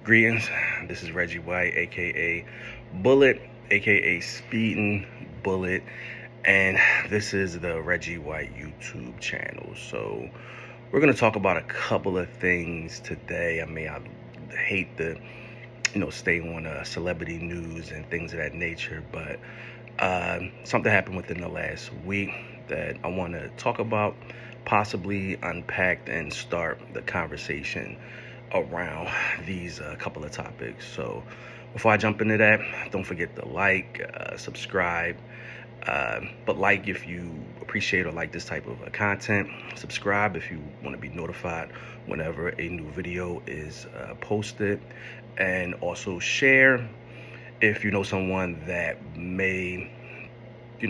Greetings, this is Reggie White, aka Bullet, aka Speeding Bullet, and this is the Reggie White YouTube channel. So, we're going to talk about a couple of things today. I hate to, stay on celebrity news and things of that nature, but something happened within the last week that I want to talk about, possibly unpack and start the conversation around these couple of topics. So before I jump into that, don't forget to like, subscribe, but like if you appreciate or like this type of content. Subscribe if you want to be notified whenever a new video is posted, and also share if you know someone that may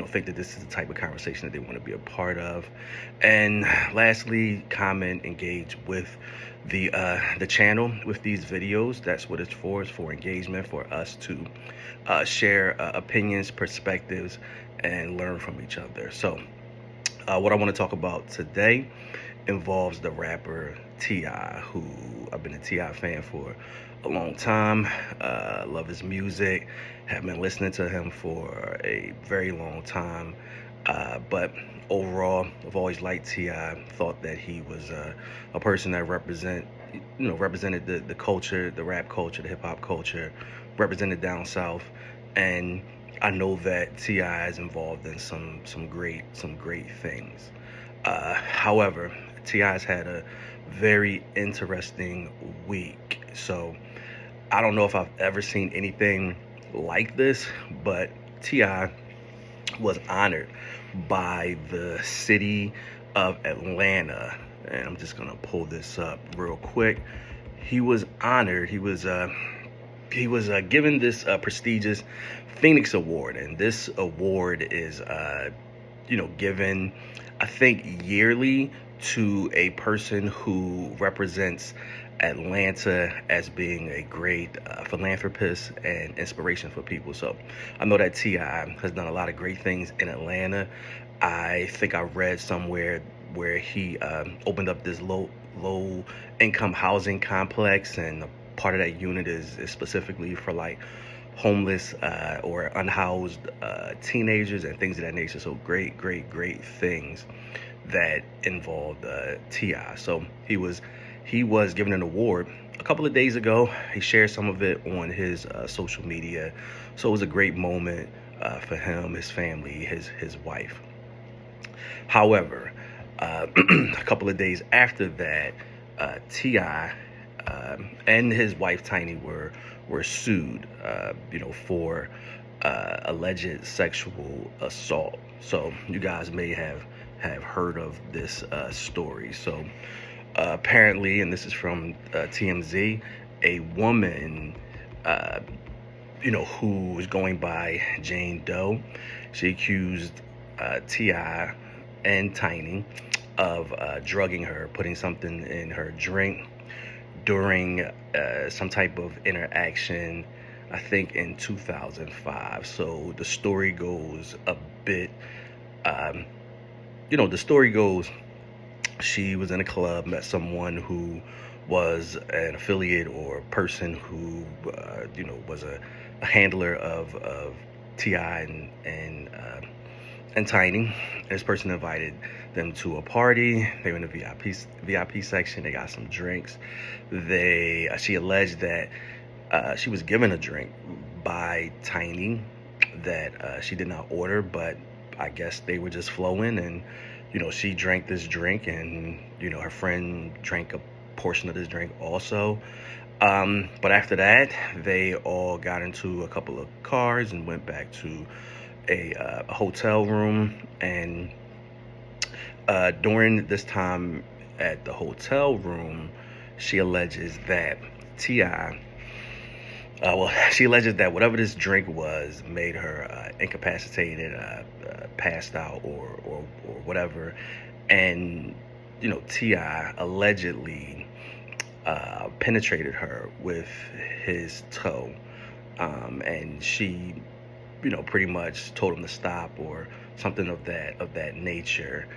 think that this is the type of conversation that they want to be a part of. And lastly, comment, engage with the channel with these videos. That's what it's for. It's for engagement, for us to share opinions, perspectives, and learn from each other. So what I want to talk about today involves the rapper T.I., who I've been a T.I. fan for a long time. Love his music, have been listening to him for a very long time. But overall, I've always liked T.I., thought that he was a person that represented the culture, the rap culture, the hip hop culture, represented down south. And I know that T.I. is involved in some great things. However, T.I.'s had a very interesting week. So I don't know if I've ever seen anything like this, but T.I. was honored by the city of Atlanta. And I'm just gonna pull this up real quick. He was honored. He was given this prestigious Phoenix Award, and this award is given, I think, yearly to a person who represents Atlanta as being a great philanthropist and inspiration for people. So I know that T.I. has done a lot of great things in Atlanta. I think I read somewhere where he opened up this low income housing complex, and part of that unit is specifically for like homeless or unhoused teenagers and things of that nature. So great things that involved T.I. So he was given an award a couple of days ago. He shared some of it on his social media. So it was a great moment for him, his family, his wife. However, a couple of days after that, T.I. And his wife Tiny were sued, for alleged sexual assault. So you guys may have heard of this story. So apparently, and this is from TMZ, a woman, who was going by Jane Doe, she accused T.I. and Tiny of drugging her, putting something in her drink during some type of interaction, I think in 2005. So the story goes a bit, the story goes, she was in a club, met someone who was an affiliate or a person who, was a handler of T.I. and Tiny. This person invited them to a party. They were in the VIP section. They got some drinks. She alleged that she was given a drink by Tiny that she did not order, but I guess they were just flowing, and she drank this drink, and her friend drank a portion of this drink also. But after that, they all got into a couple of cars and went back to a hotel room. And during this time at the hotel room, she alleges that T.I. She alleges that whatever this drink was made her incapacitated, passed out, or whatever. And T.I. allegedly penetrated her with his toe, and she pretty much told him to stop or something of that nature.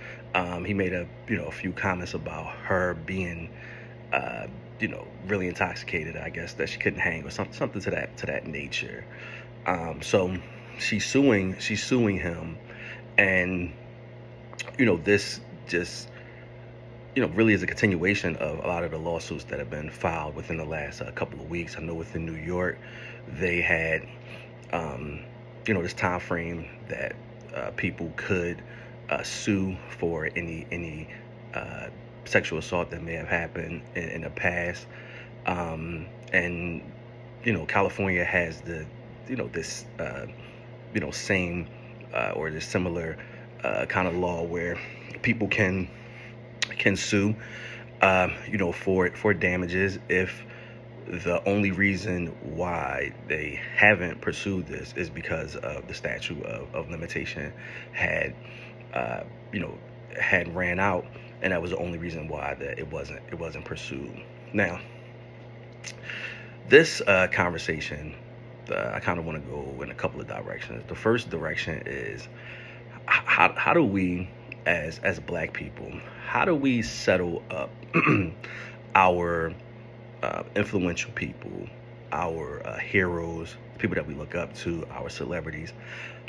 He made a few comments about her being really intoxicated, I guess, that she couldn't hang or something to that nature. So she's suing him, and this just really is a continuation of a lot of the lawsuits that have been filed within the last couple of weeks. I know within New York, they had um, this time frame that people could sue for any uh, sexual assault that may have happened in the past, and California has the this same or this similar kind of law where people can sue for damages if the only reason why they haven't pursued this is because of the statute of limitation had uh, you know had ran out, and that was the only reason why that it wasn't pursued. Now, this conversation, I kind of want to go in a couple of directions. The first direction is how do we, as black people, how do we settle up our influential people, our heroes, people that we look up to, our celebrities?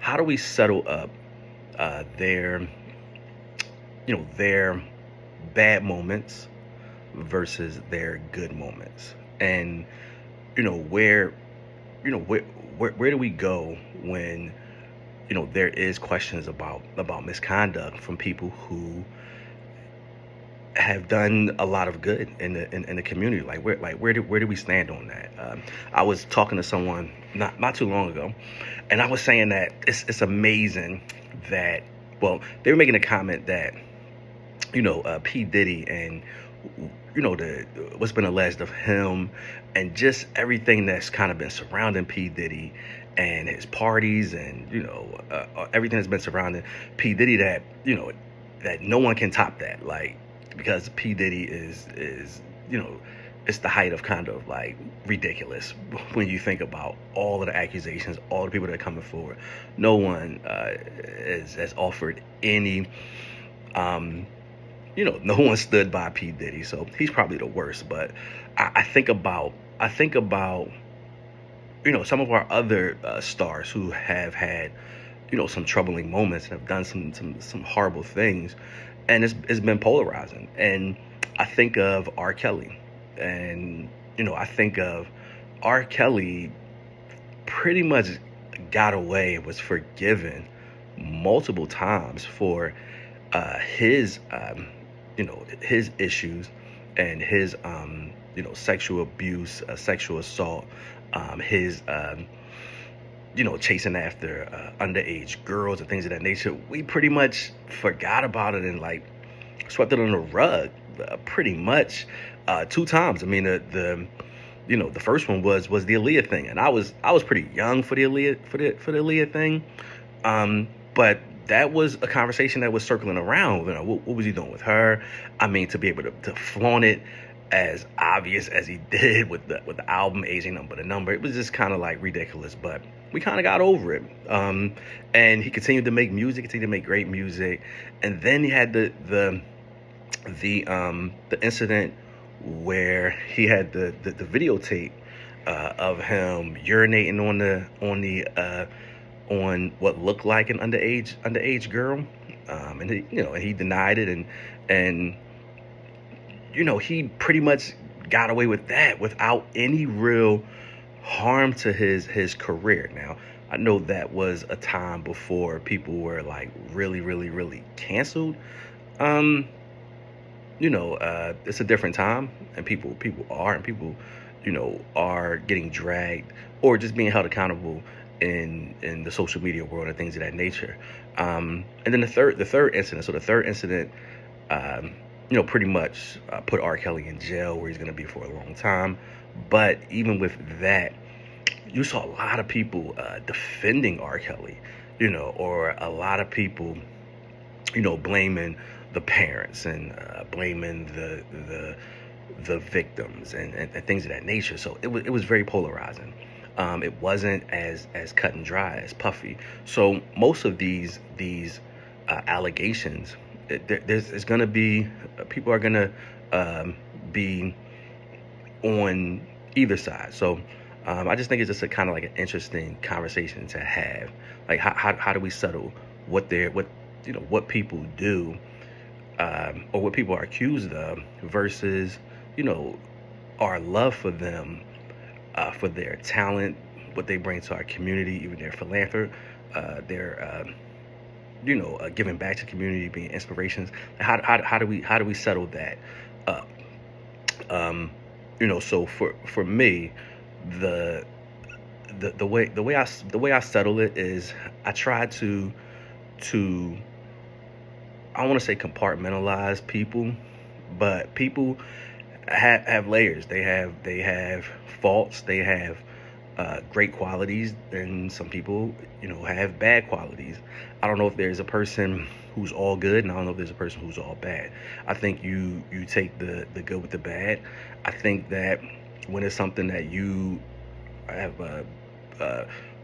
How do we settle up their their bad moments versus their good moments? And where where do we go when there is questions about misconduct from people who have done a lot of good in the community? Like where do we stand on that? I was talking to someone not too long ago, and I was saying that it's amazing that, well, they were making a comment that P Diddy and the what's been alleged of him, and just everything that's kind of been surrounding P Diddy and his parties, and everything that's been surrounding P Diddy, that that no one can top that, like, because P Diddy is it's the height of kind of like ridiculous when you think about all of the accusations, all the people that are coming forward. No one has offered any no one stood by P Diddy, so he's probably the worst. But I think about some of our other stars who have had some troubling moments and have done some horrible things, and it's been polarizing. And I think of R. Kelly, and I think of R. Kelly pretty much got away and was forgiven multiple times for his his issues and his sexual abuse, sexual assault, his chasing after underage girls and things of that nature. We pretty much forgot about it and like swept it on the rug, pretty much two times. I mean, the first one was the Aaliyah thing, and I was pretty young for the Aaliyah thing, but that was a conversation that was circling around. What was he doing with her? I mean, to be able to flaunt it as obvious as he did with the album Aging Number the Number, it was just kind of like ridiculous. But we kind of got over it. And he continued to make music, continued to make great music, and then he had the incident where he had the videotape of him urinating on what looked like an underage girl, and he denied it, and he pretty much got away with that without any real harm to his career. Now, I know that was a time before people were like really, really, really canceled. It's a different time, and people are getting dragged or just being held accountable in the social media world and things of that nature. And then the third incident. So the third incident, pretty much put R. Kelly in jail, where he's going to be for a long time. But even with that, you saw a lot of people defending R. Kelly, or a lot of people, blaming the parents and blaming the victims and things of that nature. So it was very polarizing. It wasn't as cut and dry, as puffy. So most of these allegations, there's going to be people are going to be on either side. So I just think it's just a kind of like an interesting conversation to have. Like how do we settle what what people do, or what people are accused of versus you know our love for them, for their talent, what they bring to our community, even their philanthropy, their giving back to community, being inspirations. How do we settle that up? So for me, the the way I settle it is I try to I want to say compartmentalize people, but people have layers. They have faults. They have great qualities, and some people have bad qualities. I don't know if there's a person who's all good, and I don't know if there's a person who's all bad. I think you take the good with the bad. I think that when it's something that you have a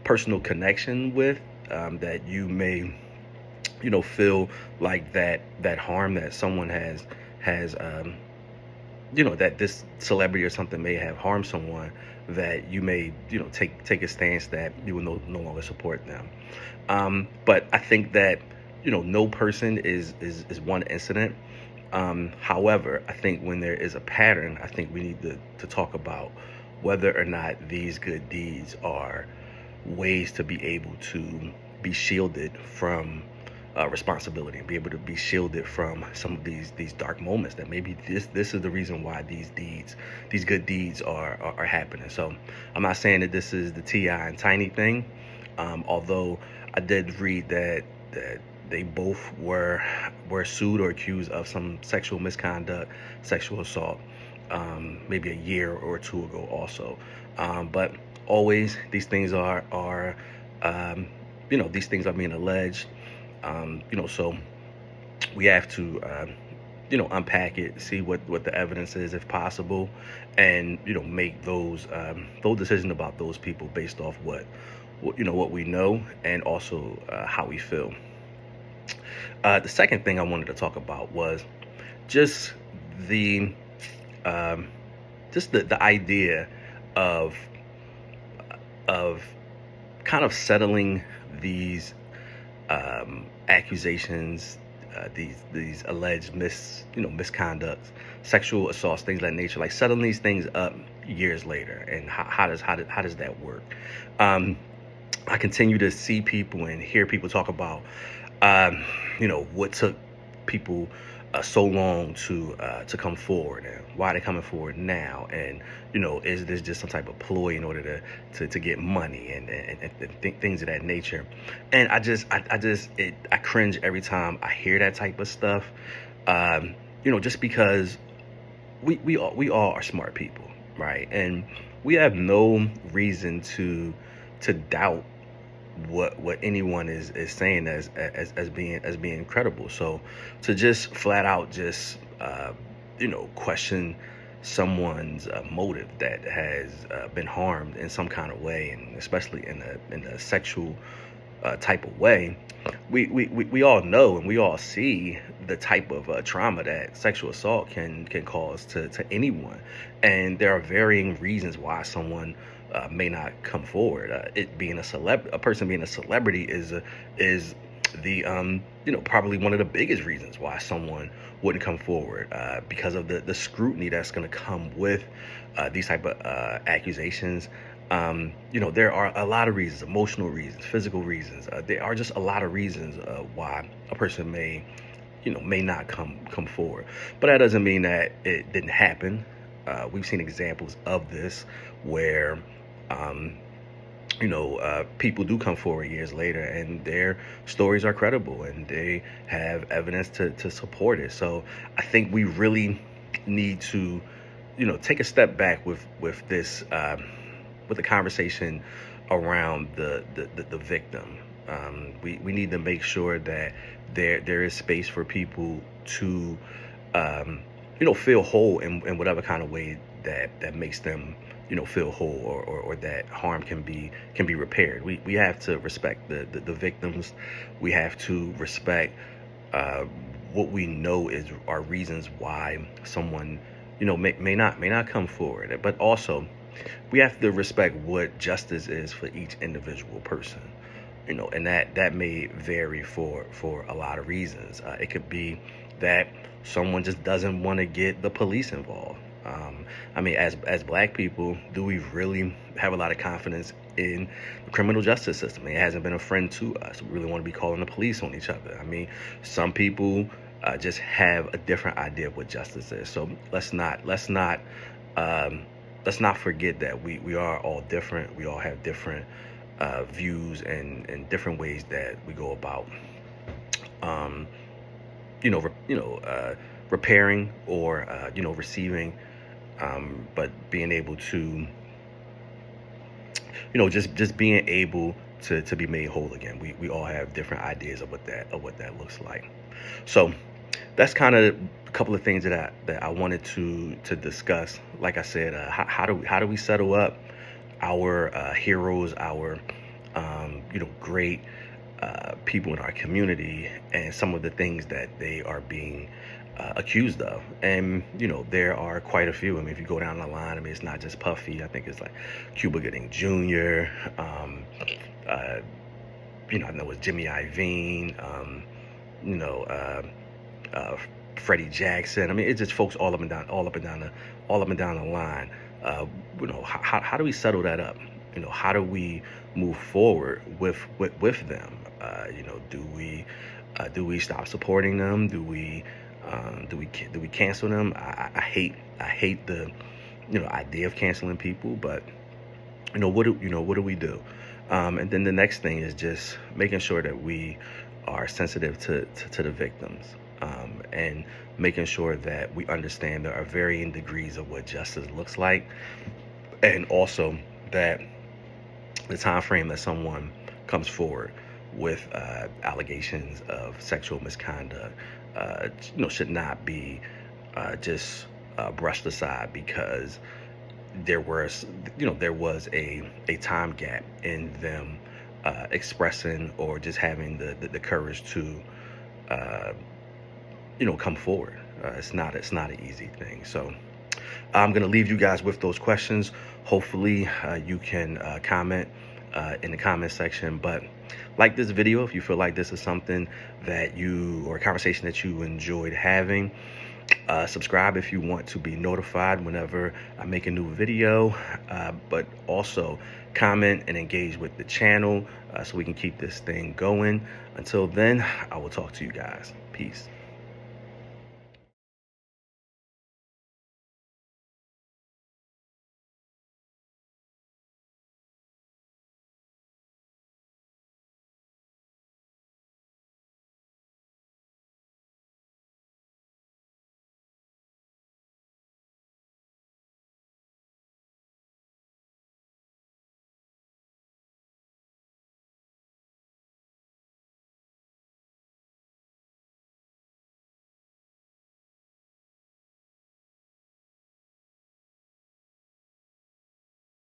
personal connection with, that you may feel like that harm that someone has that this celebrity or something may have harmed someone, that you may take a stance that you will no longer support them. But I think that no person is one incident. However, I think when there is a pattern, I think we need to talk about whether or not these good deeds are ways to be able to be shielded from responsibility, and be able to be shielded from some of these dark moments, that maybe this is the reason why these good deeds are happening. So I'm not saying that this is the T.I. and Tiny thing, although I did read that they both were sued or accused of some sexual misconduct, sexual assault, maybe a year or two ago also. But always these things are these things are being alleged. So we have to unpack it, see what the evidence is if possible, and make those decisions about those people based off what we know, and also how we feel. The second thing I wanted to talk about was just the the idea of of kind of settling these accusations, these alleged misconducts, sexual assaults, things of that nature, like settling these things up years later. And how does that work? I continue to see people and hear people talk about what took people so long to come forward, and why they're coming forward now, and is this just some type of ploy in order to get money, and things of that nature. And I cringe every time I hear that type of stuff. Just because we all are smart people, right? And we have no reason to doubt what anyone is saying as being credible. So to just flat out just question someone's motive that has been harmed in some kind of way, and especially in a sexual type of way, we all know and we all see the type of trauma that sexual assault can cause to anyone, and there are varying reasons why someone may not come forward. It being a person being a celebrity is the probably one of the biggest reasons why someone wouldn't come forward, because of the scrutiny that's going to come with these type of accusations. There are a lot of reasons: emotional reasons, physical reasons. There are just a lot of reasons why a person may not come forward. But that doesn't mean that it didn't happen. We've seen examples of this where people do come forward years later, and their stories are credible, and they have evidence to support it. So I think we really need to take a step back with this, with the conversation around the victim. We need to make sure that there is space for people to feel whole in whatever kind of way that makes them feel whole, or that harm can be repaired. We have to respect the victims. We have to respect what we know are reasons why someone may not come forward. But also, we have to respect what justice is for each individual person. And that may vary for a lot of reasons. It could be that someone just doesn't want to get the police involved. I mean, as black people, do we really have a lot of confidence in the criminal justice system? It hasn't been a friend to us. We really want to be calling the police on each other. I mean, some people just have a different idea of what justice is. So um, let's not forget that we are all different. We all have different views and different ways that we go about, um, repairing or receiving, but being able to, just being able to be made whole again. We all have different ideas of what that looks like. So that's kind of a couple of things that I wanted to discuss. Like I said, how do we settle up our heroes, our great people in our community, and some of the things that they are being accused of. And there are quite a few. I mean, if you go down the line, I mean, it's not just Puffy. I think it's like Cuba Gooding Jr. Uh, I know it's Jimmy Iovine. You know, Freddie Jackson. I mean, it's just folks all up and down the line. How do we settle that up? How do we move forward with them? Do we stop supporting them? Do we cancel them? I hate the idea of canceling people, but what do we do? And then the next thing is just making sure that we are sensitive to the victims, and making sure that we understand there are varying degrees of what justice looks like, and also that the time frame that someone comes forward with allegations of sexual misconduct, should not be just brushed aside because there was a time gap in them expressing or just having the courage to come forward. It's not an easy thing. So I'm going to leave you guys with those questions. Hopefully you can comment in the comment section, but like this video if you feel like this is something or a conversation that you enjoyed having. Subscribe if you want to be notified whenever I make a new video, but also comment and engage with the channel so we can keep this thing going. Until then, I will talk to you guys. Peace.